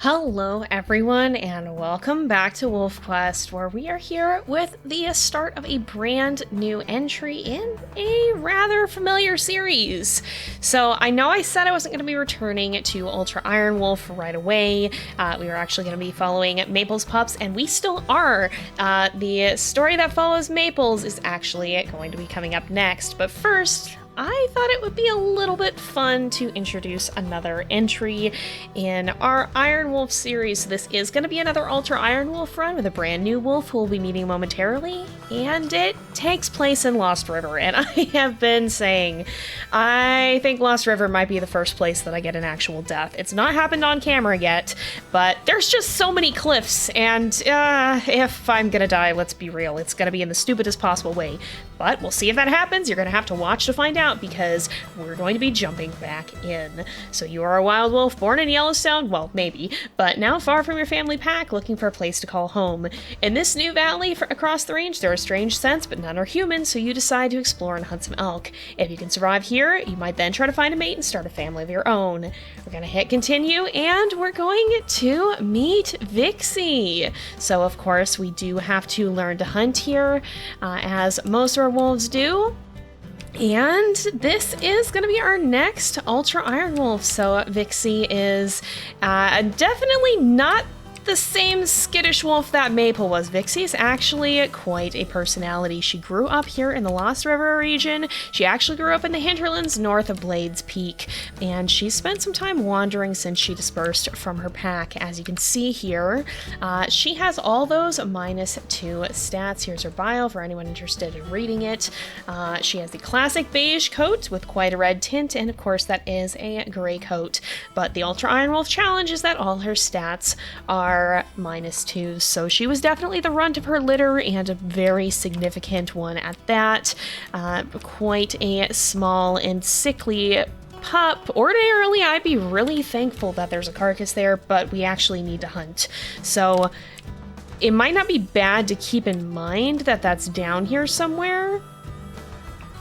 Hello everyone and welcome back to WolfQuest, where we are here with the start of a brand new entry in a rather familiar series. So I know I said I wasn't going to be returning to Ultra Ironwolf right away. We were actually going to be following Maple's pups, and we still are. The story that follows Maple's is actually going to be coming up next, but first, I thought it would be a little bit fun to introduce another entry in our Ironwolf series. So this is going to be another Ultra Ironwolf run with a brand new wolf who we'll be meeting momentarily, and it takes place in Lost River. And I have been saying, I think Lost River might be the first place that I get an actual death. It's not happened on camera yet, but there's just so many cliffs, and if I'm gonna die, let's be real, it's gonna be in the stupidest possible way. But we'll see if that happens. You're gonna have to watch to find out, because we're going to be jumping back in. So you are a wild wolf born in Yellowstone, well, maybe, but now far from your family pack, looking for a place to call home. In this new valley across the range, there are strange scents, but none are human, so you decide to explore and hunt some elk. If you can survive here, you might then try to find a mate and start a family of your own. We're gonna hit continue, and we're going to meet Vixie. So of course, we do have to learn to hunt here, as most of our wolves do. And this is going to be our next Ultra Ironwolf. So Vixie is definitely not the same skittish wolf that Maple was. Vixie is actually quite a personality. She grew up here in the Lost River region. She actually grew up in the hinterlands north of Blades Peak, and she spent some time wandering since she dispersed from her pack. As you can see here, she has all those -2 stats. Here's her bio for anyone interested in reading it. She has the classic beige coat with quite a red tint, and of course that is a gray coat. But the Ultra Ironwolf challenge is that all her stats are -2, so she was definitely the runt of her litter, and a very significant one at that. Quite a small and sickly pup. Ordinarily, I'd be really thankful that there's a carcass there, but we actually need to hunt. So it might not be bad to keep in mind that that's down here somewhere.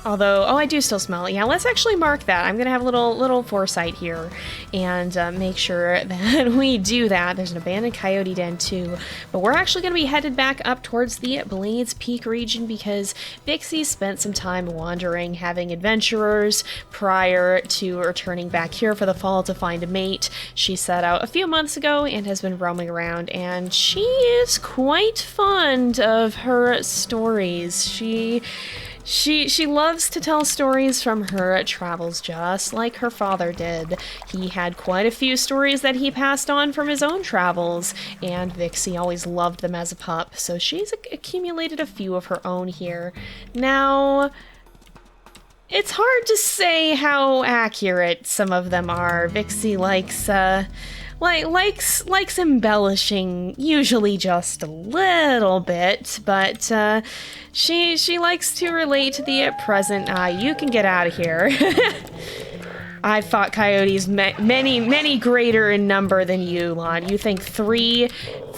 Although, oh, I do still smell it. Yeah, let's actually mark that. I'm gonna have a little foresight here and make sure that we do that. There's an abandoned coyote den too, but we're actually gonna be headed back up towards the Blades Peak region because Vixie spent some time wandering, having adventurers prior to returning back here for the fall to find a mate. She set out a few months ago and has been roaming around, and she is quite fond of her stories. She loves to tell stories from her travels, just like her father did. He had quite a few stories that he passed on from his own travels, and Vixie always loved them as a pup, so she's accumulated a few of her own here. Now, it's hard to say how accurate some of them are. Vixie likes embellishing, usually just a little bit, but she likes to relate to the present. You can get out of here. I've fought coyotes many greater in number than you, Lon. You think three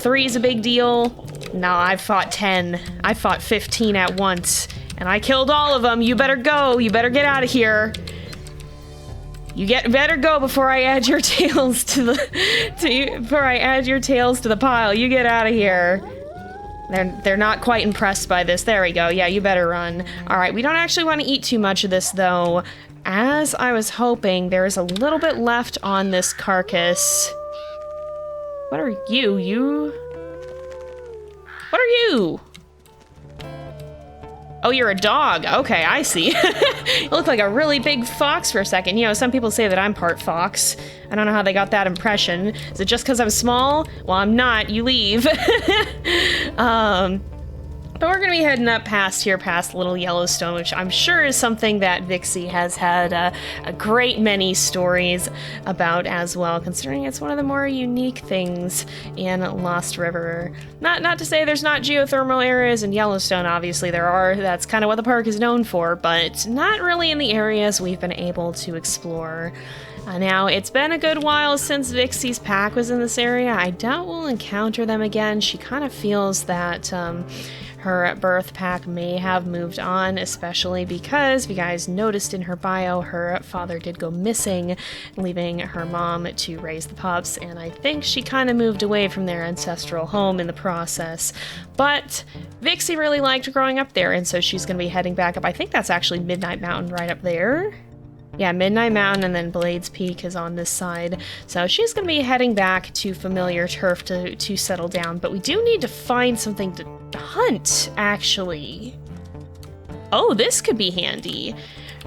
is a big deal? No, I've fought 10. I fought 15 at once, and I killed all of them. You better go. You better get out of here. You better go before I add your tails to the pile. You get out of here. They're not quite impressed by this. There we go. Yeah, you better run. All right, we don't actually want to eat too much of this though. As I was hoping, there is a little bit left on this carcass. What are you? What are you? Oh, you're a dog. Okay, I see. You look like a really big fox for a second. You know, some people say that I'm part fox. I don't know how they got that impression. Is it just because I'm small? Well, I'm not. You leave. But we're going to be heading up past Little Yellowstone, which I'm sure is something that Vixie has had a great many stories about as well, considering it's one of the more unique things in Lost River. Not to say there's not geothermal areas in Yellowstone, obviously there are. That's kind of what the park is known for, but not really in the areas we've been able to explore. Now, it's been a good while since Vixie's pack was in this area. I doubt we'll encounter them again. She kind of feels that her birth pack may have moved on, especially because, if you guys noticed in her bio, her father did go missing, leaving her mom to raise the pups, and I think she kind of moved away from their ancestral home in the process. But Vixie really liked growing up there, and so she's going to be heading back up. I think that's actually Midnight Mountain right up there. Yeah, Midnight Mountain, and then Blades Peak is on this side. So she's going to be heading back to familiar turf to settle down. But we do need to find something to hunt, actually. Oh, this could be handy.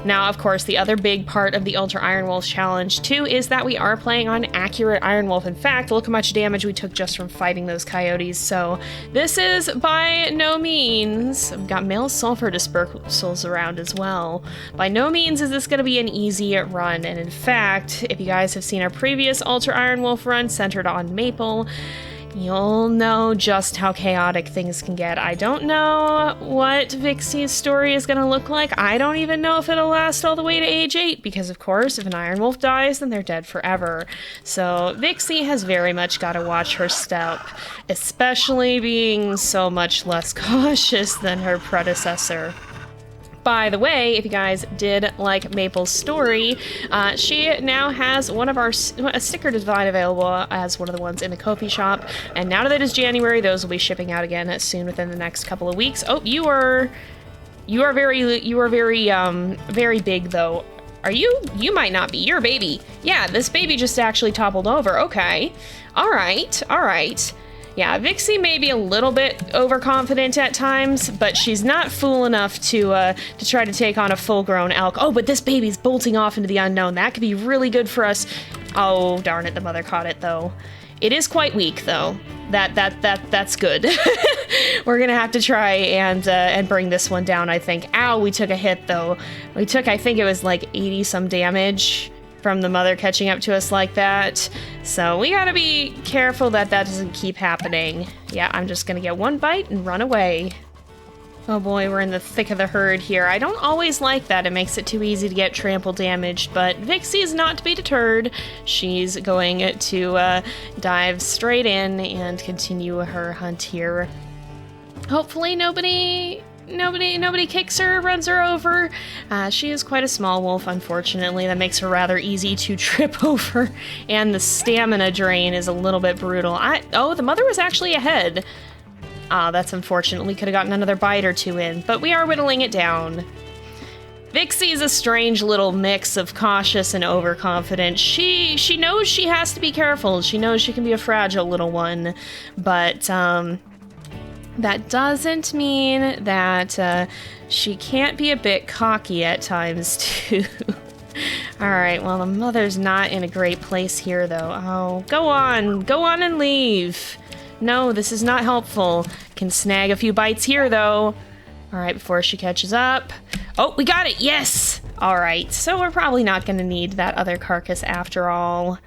Now, of course, the other big part of the Ultra Ironwolf challenge, too, is that we are playing on accurate Ironwolf. In fact, look how much damage we took just from fighting those coyotes. So this is by no means... We've got male sulfur dispersals around as well. By no means is this going to be an easy run. And in fact, if you guys have seen our previous Ultra Ironwolf run centered on Maple, you'll know just how chaotic things can get. I don't know what Vixie's story is going to look like. I don't even know if it'll last all the way to age 8, because of course, if an Ironwolf dies, then they're dead forever. So Vixie has very much got to watch her step, especially being so much less cautious than her predecessor. By the way, if you guys did like Maple's story, she now has one of a sticker design available as one of the ones in the Ko-fi shop. And now that it is January, those will be shipping out again soon within the next couple of weeks. Oh, you are very big though. Are you? You might not be. You're a baby. Yeah, this baby just actually toppled over. Okay. All right. All right. Yeah, Vixie may be a little bit overconfident at times, but she's not fool enough to try to take on a full-grown elk. Oh, but this baby's bolting off into the unknown. That could be really good for us. Oh, darn it, the mother caught it, though. It is quite weak, though. That's good. We're gonna have to try and bring this one down, I think. Ow, we took a hit, though. We took, I think it was like 80-some damage from the mother catching up to us like that. So we gotta be careful that that doesn't keep happening. Yeah, I'm just gonna get one bite and run away. Oh boy, we're in the thick of the herd here. I don't always like that. It makes it too easy to get trample damaged, but Vixie is not to be deterred. She's going to dive straight in and continue her hunt here. Hopefully nobody kicks her, runs her over. She is quite a small wolf, unfortunately. That makes her rather easy to trip over, and the stamina drain is a little bit brutal. Oh, the mother was actually ahead. That's unfortunate. We could have gotten another bite or two in, but we are whittling it down. Vixie's a strange little mix of cautious and overconfident. She knows she has to be careful. She knows she can be a fragile little one, but that doesn't mean that she can't be a bit cocky at times, too. Alright, well, the mother's not in a great place here, though. Oh, go on and leave. No, this is not helpful. Can snag a few bites here, though. Alright, before she catches up. Oh, we got it! Yes! Alright, so we're probably not going to need that other carcass after all.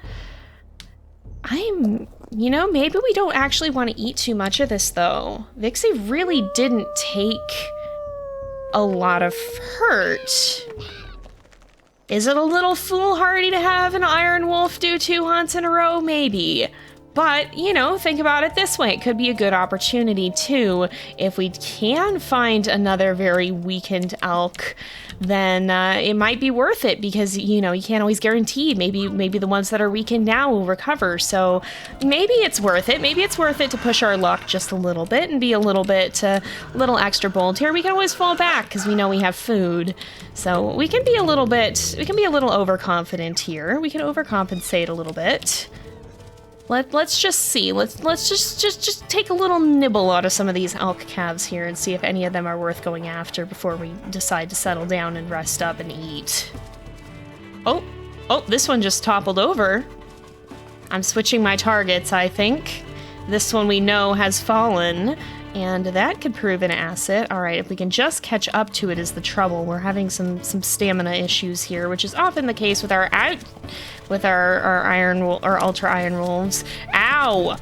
You know, maybe we don't actually want to eat too much of this, though. Vixie really didn't take a lot of hurt. Is it a little foolhardy to have an Ironwolf do 2 hunts in a row? Maybe. But, you know, think about it this way. It could be a good opportunity, too. If we can find another very weakened elk, then it might be worth it because, you know, you can't always guarantee. Maybe the ones that are weakened now will recover. So maybe it's worth it. Maybe it's worth it to push our luck just a little bit and be a little little extra bold here. We can always fall back because we know we have food. So we can be a little overconfident here. We can overcompensate a little bit. Let's just see. Let's just take a little nibble out of some of these elk calves here and see if any of them are worth going after before we decide to settle down and rest up and eat. Oh, this one just toppled over. I'm switching my targets, I think. This one we know has fallen, and that could prove an asset. All right, if we can just catch up to it is the trouble. We're having some stamina issues here, which is often the case with our ultra iron wolves. Ow,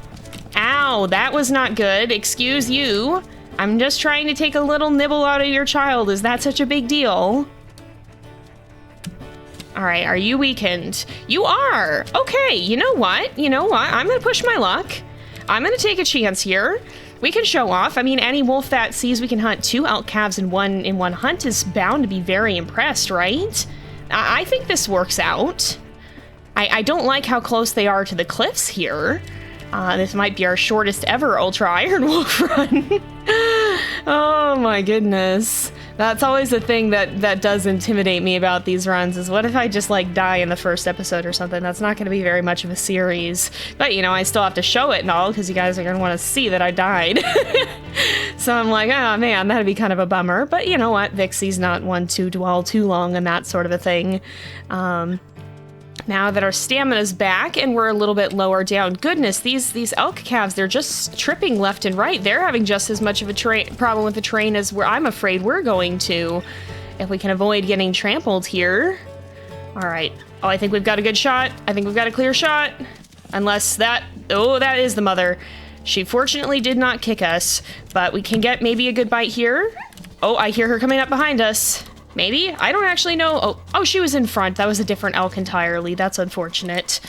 that was not good. Excuse you. I'm just trying to take a little nibble out of your child. Is that such a big deal? All right, are you weakened? You are. Okay, you know what? I'm gonna push my luck. I'm gonna take a chance here. We can show off. I mean, any wolf that sees we can hunt 2 elk calves in one hunt is bound to be very impressed, right? I think this works out. I don't like how close they are to the cliffs here. This might be our shortest ever Ultra Ironwolf run. Oh my goodness. That's always the thing that does intimidate me about these runs, is what if I just like die in the first episode or something? That's not going to be very much of a series. But you know, I still have to show it and all, because you guys are going to want to see that I died. So I'm like, oh man, that'd be kind of a bummer. But you know what? Vixie's not one to dwell too long on that sort of a thing. Now that our stamina's back and we're a little bit lower down, goodness, these elk calves, they're just tripping left and right. They're having just as much of a problem with the terrain as I'm afraid we're going to, if we can avoid getting trampled here. All right. Oh, I think we've got a good shot. I think we've got a clear shot. Unless that... Oh, that is the mother. She fortunately did not kick us, but we can get maybe a good bite here. Oh, I hear her coming up behind us. Maybe? I don't actually know. Oh, she was in front. That was a different elk entirely. That's unfortunate.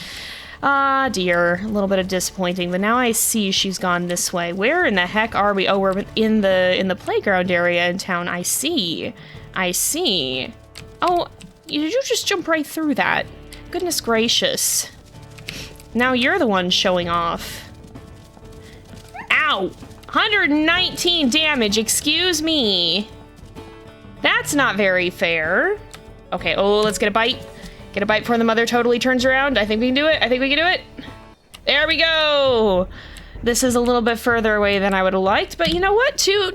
Ah, dear. A little bit of disappointing, but now I see she's gone this way. Where in the heck are we? Oh, we're in the playground area in town. I see. I see. Oh, did you just jump right through that? Goodness gracious. Now you're the one showing off. Ow! 119 damage, excuse me. That's not very fair. Okay, oh, let's get a bite. Get a bite before the mother totally turns around. I think we can do it. I think we can do it. There we go. This is a little bit further away than I would have liked, but you know what? Two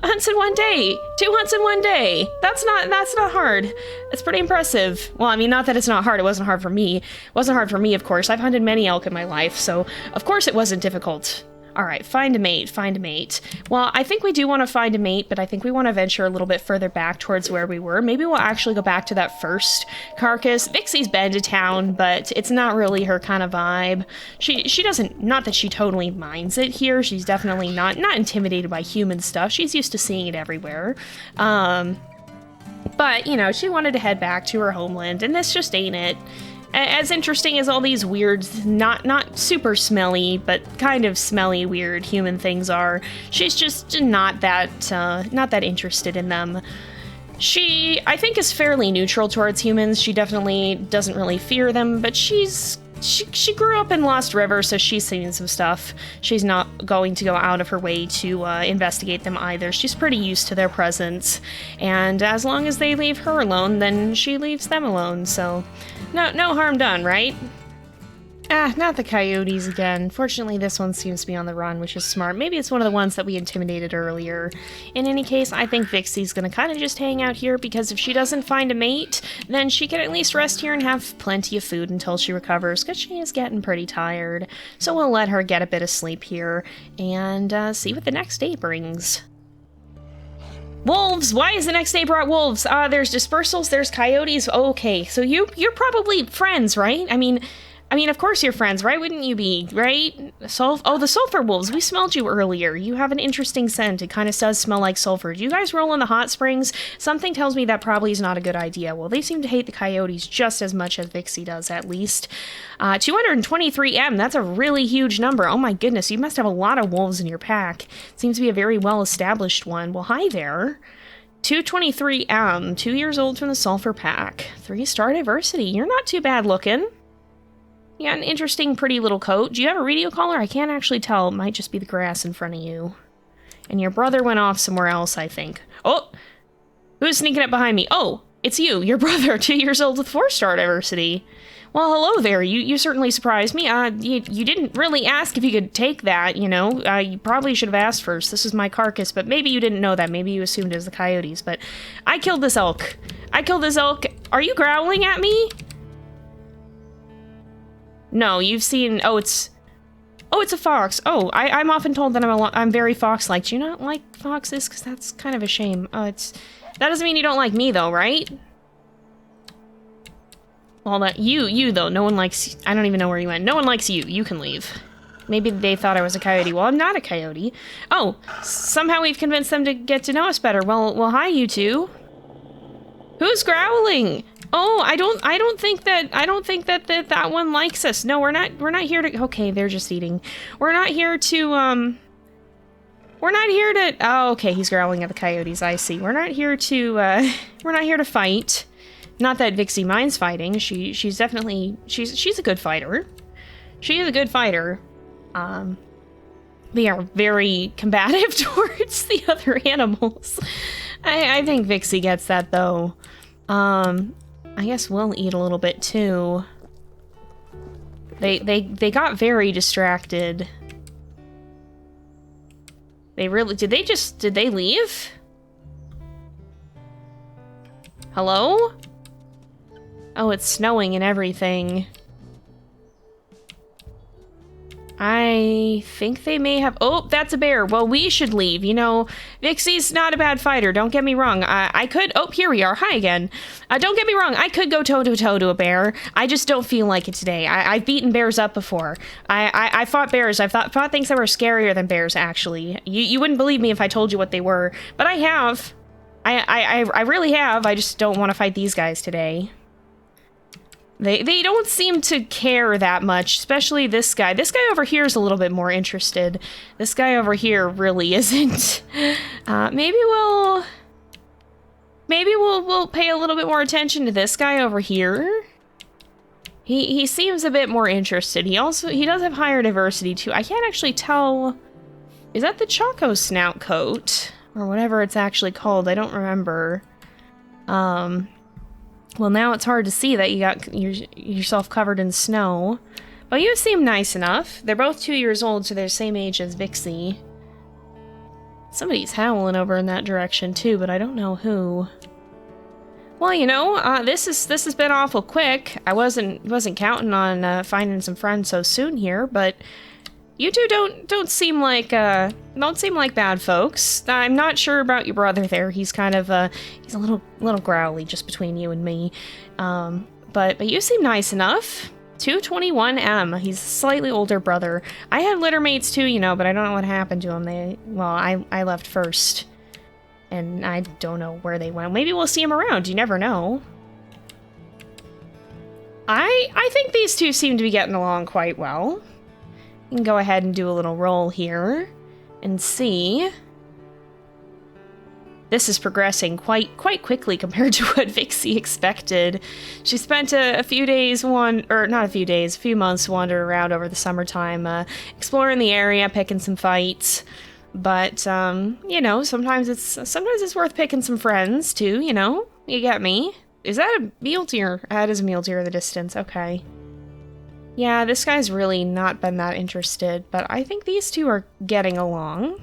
hunts in one day. 2 hunts in one day. That's not hard. It's pretty impressive. Well, I mean, not that it's not hard. It wasn't hard for me. It wasn't hard for me, of course. I've hunted many elk in my life, so of course it wasn't difficult. All right, find a mate, find a mate. Well, I think we do want to find a mate, but I think we want to venture a little bit further back towards where we were. Maybe we'll actually go back to that first carcass. Vixie's been to town, but it's not really her kind of vibe. She doesn't, not that she totally minds it here. She's definitely not intimidated by human stuff. She's used to seeing it everywhere. But, you know, she wanted to head back to her homeland, and this just ain't it. As interesting as all these weird, not super smelly, but kind of smelly, weird human things are, she's just not that interested in them. She, I think, is fairly neutral towards humans. She definitely doesn't really fear them, but she grew up in Lost River, so she's seen some stuff. She's not going to go out of her way to investigate them either. She's pretty used to their presence, and as long as they leave her alone, then she leaves them alone, so no harm done, right? Ah, not the coyotes again. Fortunately, this one seems to be on the run, which is smart. Maybe it's one of the ones that we intimidated earlier. In any case, I think Vixie's gonna kind of just hang out here, because if she doesn't find a mate, then she can at least rest here and have plenty of food until she recovers, because she is getting pretty tired. So we'll let her get a bit of sleep here, and see what the next day brings. Wolves! Why is the next day brought wolves? There's dispersals, there's coyotes. Okay, so you're probably friends, right? I mean, of course you're friends, right? Wouldn't you be, right? The sulfur wolves. We smelled you earlier. You have an interesting scent. It kind of does smell like sulfur. Do you guys roll in the hot springs? Something tells me that probably is not a good idea. Well, they seem to hate the coyotes just as much as Vixie does, at least. 223M, that's a really huge number. Oh my goodness, you must have a lot of wolves in your pack. Seems to be a very well-established one. Well, hi there. 223M, 2 years old from the sulfur pack. 3-star diversity. You're not too bad looking. You got an interesting, pretty little coat. Do you have a radio collar? I can't actually tell. It might just be the grass in front of you. And your brother went off somewhere else, I think. Oh! Who's sneaking up behind me? Oh! It's you, your brother, 2 years old with 4-star diversity. Well, hello there. You certainly surprised me. You didn't really ask if you could take that, you know. You probably should have asked first. This is my carcass, but maybe you didn't know that. Maybe you assumed it was the coyotes, but I killed this elk. I killed this elk. Are you growling at me? No, you've seen... Oh, it's a fox. Oh, I'm often told that I'm very fox-like. Do you not like foxes? Because that's kind of a shame. That doesn't mean you don't like me, though, right? Well, you, though. No one likes... I don't even know where you went. No one likes you. You can leave. Maybe they thought I was a coyote. Well, I'm not a coyote. Oh, somehow we've convinced them to get to know us better. Well, hi, you two. Who's growling? Oh, I don't think that one likes us. No, we're not here to... Okay, they're just eating. We're not here to, we're not here to... Oh, okay, he's growling at the coyotes, I see. We're not here to, we're not here to fight. Not that Vixie minds fighting. She's definitely... She's a good fighter. She is a good fighter. They are very combative towards the other animals. I think Vixie gets that, though. I guess we'll eat a little bit, too. They got very distracted. They really... Did they leave? Hello? Oh, it's snowing and everything. I think they may have... Oh, that's a bear. Well, we should leave. You know, Vixie's not a bad fighter. Don't get me wrong. I could... Oh, here we are. Hi again. Don't get me wrong. I could go toe-to-toe to a bear. I just don't feel like it today. I've beaten bears up before. I fought bears. I've fought things that were scarier than bears, actually. You wouldn't believe me if I told you what they were. But I have. I really have. I just don't want to fight these guys today. They don't seem to care that much, especially this guy. This guy over here is a little bit more interested. This guy over here really isn't. Maybe we'll pay a little bit more attention to this guy over here. He seems a bit more interested. He does have higher diversity too. I can't actually tell. Is that the Choco snout coat or whatever it's actually called? I don't remember. Well, now it's hard to see that you got yourself covered in snow. But you seem nice enough. They're both 2 years old, so they're the same age as Vixie. Somebody's howling over in that direction, too, but I don't know who. Well, you know, this has been awful quick. I wasn't counting on finding some friends so soon here, but you two don't seem like bad folks. I'm not sure about your brother there. He's kind of he's a little growly just between you and me. But you seem nice enough. 221M. He's a slightly older brother. I had littermates too, you know, but I don't know what happened to them. I left first. And I don't know where they went. Maybe we'll see them around. You never know. I think these two seem to be getting along quite well. You can go ahead and do a little roll here and see. This is progressing quite quickly compared to what Vixie expected. She spent a few months wandering around over the summertime, exploring the area, picking some fights. But you know, sometimes it's worth picking some friends too. You know, you get me. Is that a mule deer? That is a mule deer in the distance. Okay. Yeah, this guy's really not been that interested, but I think these two are getting along.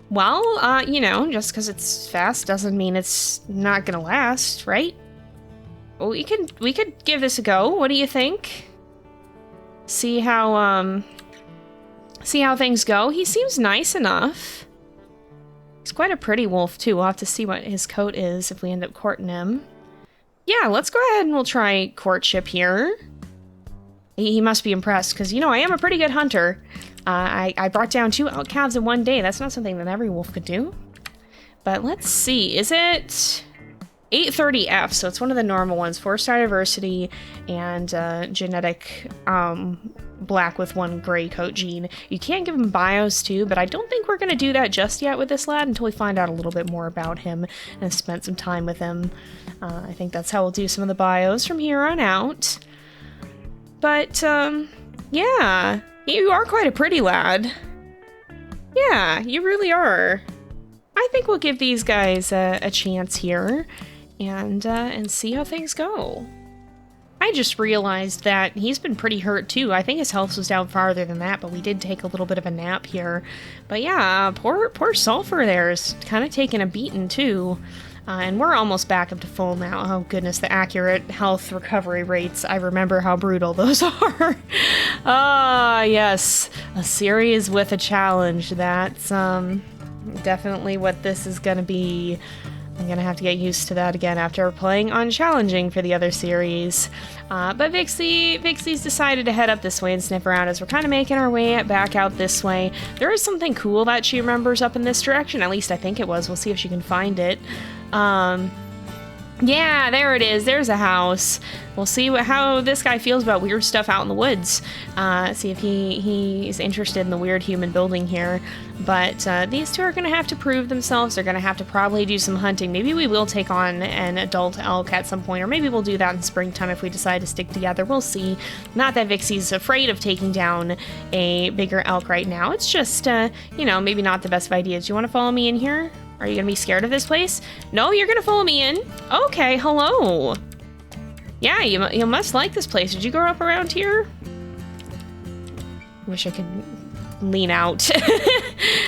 Well, you know, just because it's fast doesn't mean it's not gonna last, right? Well, we could give this a go. What do you think? See how things go. He seems nice enough. He's quite a pretty wolf, too. We'll have to see what his coat is if we end up courting him. Yeah, let's go ahead and we'll try courtship here. He must be impressed, because, you know, I am a pretty good hunter. I brought down 2 elk calves in one day. That's not something that every wolf could do. But let's see. Is it 830F? So it's one of the normal ones. 4-star diversity and genetic black with 1 gray coat gene. You can give him bios too, but I don't think we're going to do that just yet with this lad until we find out a little bit more about him and have spent some time with him. I think that's how we'll do some of the bios from here on out. But, yeah, you are quite a pretty lad. Yeah, you really are. I think we'll give these guys a chance here and see how things go. I just realized that he's been pretty hurt too. I think his health was down farther than that, but we did take a little bit of a nap here. But yeah, poor Sulfur there is kind of taking a beating too. And we're almost back up to full now. Oh goodness, the accurate health recovery rates. I remember how brutal those are. Ah, yes. A series with a challenge. That's definitely what this is going to be. I'm going to have to get used to that again after playing unchallenging for the other series. But Vixie's decided to head up this way and sniff around as we're kind of making our way back out this way. There is something cool that she remembers up in this direction. At least I think it was. We'll see if she can find it. Yeah, there it is. There's a house. We'll see how this guy feels about weird stuff out in the woods. See if he's interested in the weird human building here. But these two are going to have to prove themselves. They're going to have to probably do some hunting. Maybe we will take on an adult elk at some point, or maybe we'll do that in springtime if we decide to stick together. We'll see. Not that Vixie's afraid of taking down a bigger elk right now. It's just, you know, maybe not the best of ideas. Do you want to follow me in here? Are you gonna be scared of this place? No, you're gonna follow me in. Okay, hello. Yeah, you must like this place. Did you grow up around here? Wish I could lean out.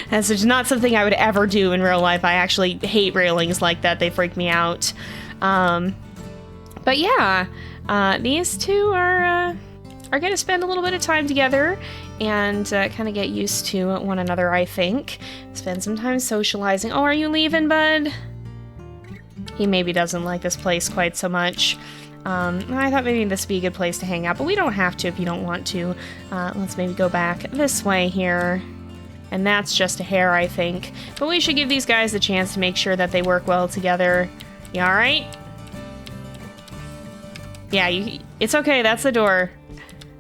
That's just not something I would ever do in real life. I actually hate railings like that. They freak me out. But yeah, these two are gonna spend a little bit of time together and kind of get used to one another, I think. Spend some time socializing. Oh, are you leaving, bud? He maybe doesn't like this place quite so much. I thought maybe this would be a good place to hang out, but we don't have to if you don't want to. Let's maybe go back this way here. And that's just a hair, I think. But we should give these guys a chance to make sure that they work well together. You alright? Yeah, it's okay, that's the door.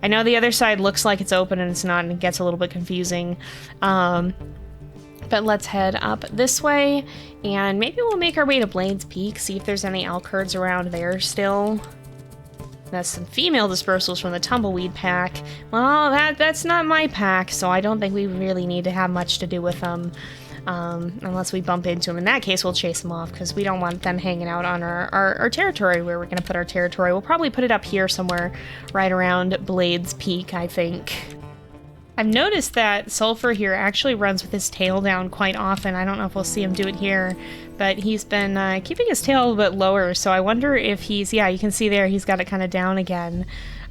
I know the other side looks like it's open and it's not, and it gets a little bit confusing. But let's head up this way, and maybe we'll make our way to Blades Peak, see if there's any elk herds around there still. That's some female dispersals from the Tumbleweed pack. Well, that's not my pack, so I don't think we really need to have much to do with them. Unless we bump into them. In that case, we'll chase them off, because we don't want them hanging out on our territory where we're going to put our territory. We'll probably put it up here somewhere, right around Blades Peak, I think. I've noticed that Sulfur here actually runs with his tail down quite often. I don't know if we'll see him do it here, but he's been keeping his tail a little bit lower, so I wonder if he's, yeah, you can see there, he's got it kind of down again.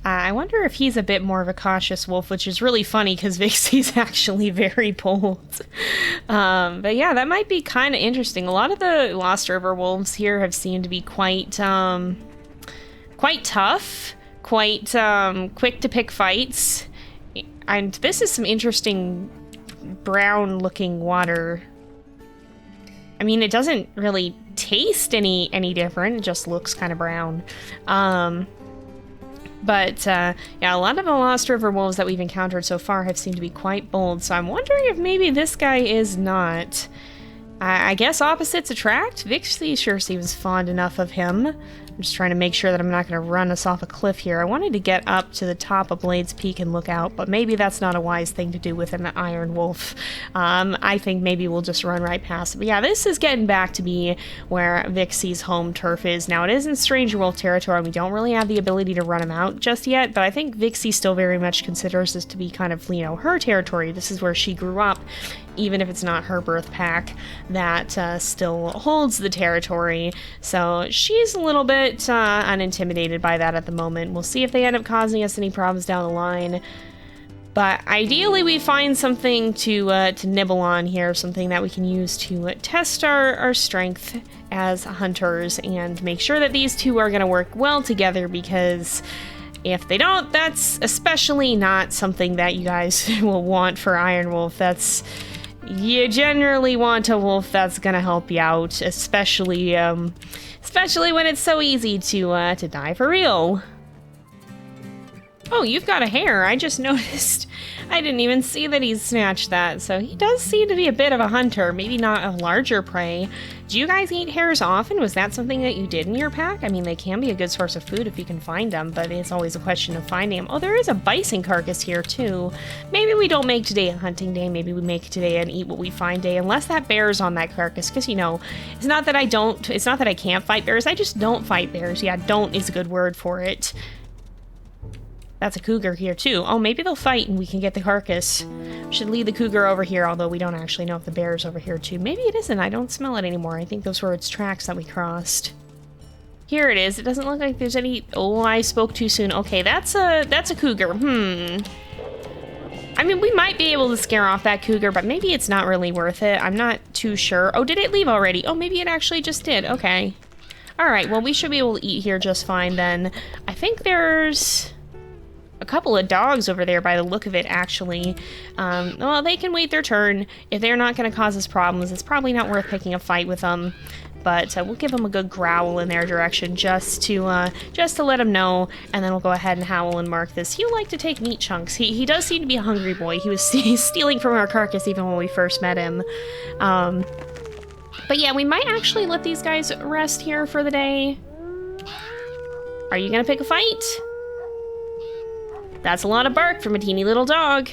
I wonder if he's a bit more of a cautious wolf, which is really funny because Vixie's actually very bold. But yeah, that might be kind of interesting. A lot of the Lost River wolves here have seemed to be quite tough, quite quick to pick fights. And this is some interesting brown-looking water. I mean, it doesn't really taste any different. It just looks kind of brown. But, yeah, a lot of the Lost River wolves that we've encountered so far have seemed to be quite bold, so I'm wondering if maybe this guy is not. I guess opposites attract? Vixie sure seems fond enough of him. I'm just trying to make sure that I'm not going to run us off a cliff here. I wanted to get up to the top of Blades Peak and look out, but maybe that's not a wise thing to do with an Ironwolf. I think maybe we'll just run right past it. But yeah, this is getting back to be where Vixie's home turf is. Now, it is in Stranger Wolf territory, and we don't really have the ability to run him out just yet, but I think Vixie still very much considers this to be kind of, you know, her territory. This is where she grew up. Even if it's not her birth pack, that still holds the territory. So she's a little bit unintimidated by that at the moment. We'll see if they end up causing us any problems down the line. But ideally we find something to nibble on here, something that we can use to test our strength as hunters and make sure that these two are going to work well together, because if they don't, that's especially not something that you guys will want for Ironwolf. You generally want a wolf that's gonna help you out, especially when it's so easy to die for real. Oh, you've got a hair. I just noticed. I didn't even see that he snatched that, so he does seem to be a bit of a hunter, maybe not a larger prey. Do you guys eat hares often? Was that something that you did in your pack? I mean, they can be a good source of food if you can find them, but it's always a question of finding them. Oh, there is a bison carcass here, too. Maybe we don't make today a hunting day. Maybe we make today an eat what we find day, unless that bear's on that carcass, because, you know, it's not that I can't fight bears. I just don't fight bears. Yeah, don't is a good word for it. That's a cougar here, too. Oh, maybe they'll fight and we can get the carcass. We should lead the cougar over here, although we don't actually know if the bear's over here, too. Maybe it isn't. I don't smell it anymore. I think those were its tracks that we crossed. Here it is. It doesn't look like there's any... Oh, I spoke too soon. Okay, that's a cougar. I mean, we might be able to scare off that cougar, but maybe it's not really worth it. I'm not too sure. Oh, did it leave already? Oh, maybe it actually just did. Okay. All right, well, we should be able to eat here just fine, then. I think there's a couple of dogs over there by the look of it, actually. Well, they can wait their turn. If they're not going to cause us problems, it's probably not worth picking a fight with them. but we'll give him a good growl in their direction just to let him know, and then we'll go ahead and howl and mark this. He'll like to take meat chunks. He does seem to be a hungry boy. He was stealing from our carcass even when we first met him. But yeah, we might actually let these guys rest here for the day. Are you gonna pick a fight? That's a lot of bark from a teeny little dog.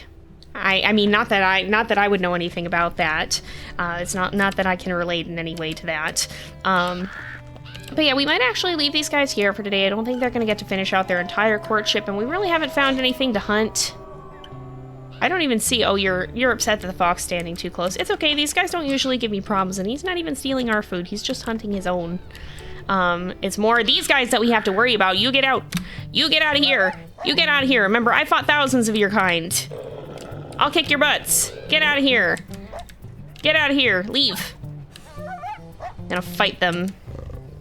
I mean, not that I would know anything about that. It's not that I can relate in any way to that. But yeah, we might actually leave these guys here for today. I don't think they're gonna get to finish out their entire courtship, and we really haven't found anything to hunt. I don't even see. Oh, you're upset that the fox standing too close. It's okay. These guys don't usually give me problems, and he's not even stealing our food. He's just hunting his own. It's more these guys that we have to worry about. You get out. You get out of here. You get out of here. Remember, I fought thousands of your kind. I'll kick your butts. Get out of here. Get out of here. Leave. I'm gonna fight them.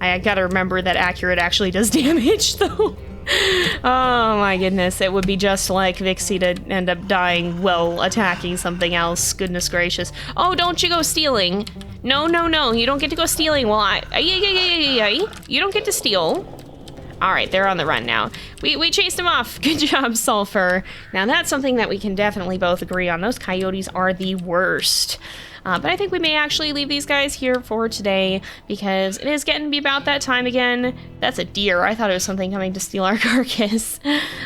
I gotta remember that accurate actually does damage, though. Oh my goodness, it would be just like Vixie to end up dying while attacking something else. Goodness gracious. Oh, don't you go stealing. No, no, no, you don't get to go stealing. Well, you don't get to steal. All right, they're on the run now. We chased him off. Good job, Sulfur. Now that's something that we can definitely both agree on. Those coyotes are the worst. But I think we may actually leave these guys here for today because it is getting to be about that time again. That's a deer. I thought it was something coming to steal our carcass.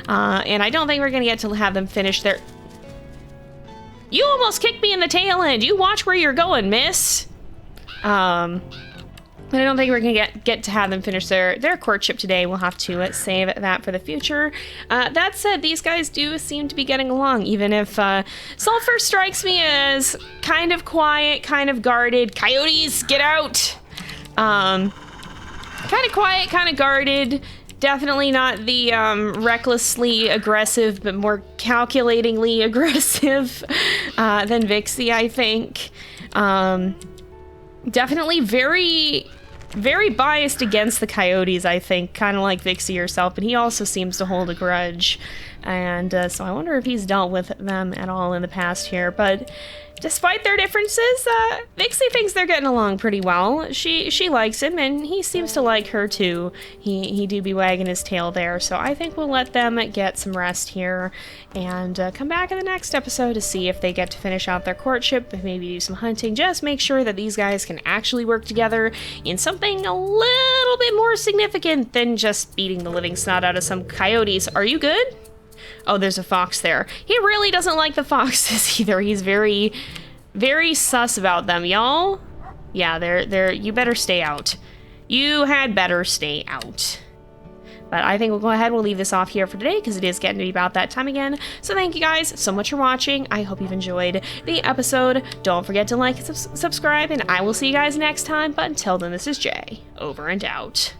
And I don't think we're gonna get to have them finish their... You almost kicked me in the tail end. You watch where you're going, miss. But I don't think we're gonna get to have them finish their courtship today. We'll have to save that for the future. That said, these guys do seem to be getting along, even if Sulfur strikes me as kind of quiet, kind of guarded. Coyotes, get out! Kind of quiet, kind of guarded. Definitely not the recklessly aggressive, but more calculatingly aggressive than Vixie, I think. Definitely very biased against the coyotes, I think, kind of like Vixie herself, but he also seems to hold a grudge, and so I wonder if he's dealt with them at all in the past here. But despite their differences, Vixie thinks they're getting along pretty well. She likes him, and he seems to like her too. He do be wagging his tail there, so I think we'll let them get some rest here, and come back in the next episode to see if they get to finish out their courtship, and maybe do some hunting. Just make sure that these guys can actually work together in something a little bit more significant than just beating the living snot out of some coyotes. Are you good? Oh, there's a fox there. He really doesn't like the foxes either. He's very, very sus about them, y'all. Yeah, they're. You better stay out. You had better stay out. But I think we'll go ahead. We'll leave this off here for today because it is getting to be about that time again. So thank you guys so much for watching. I hope you've enjoyed the episode. Don't forget to like and subscribe, and I will see you guys next time. But until then, this is Jay. Over and out.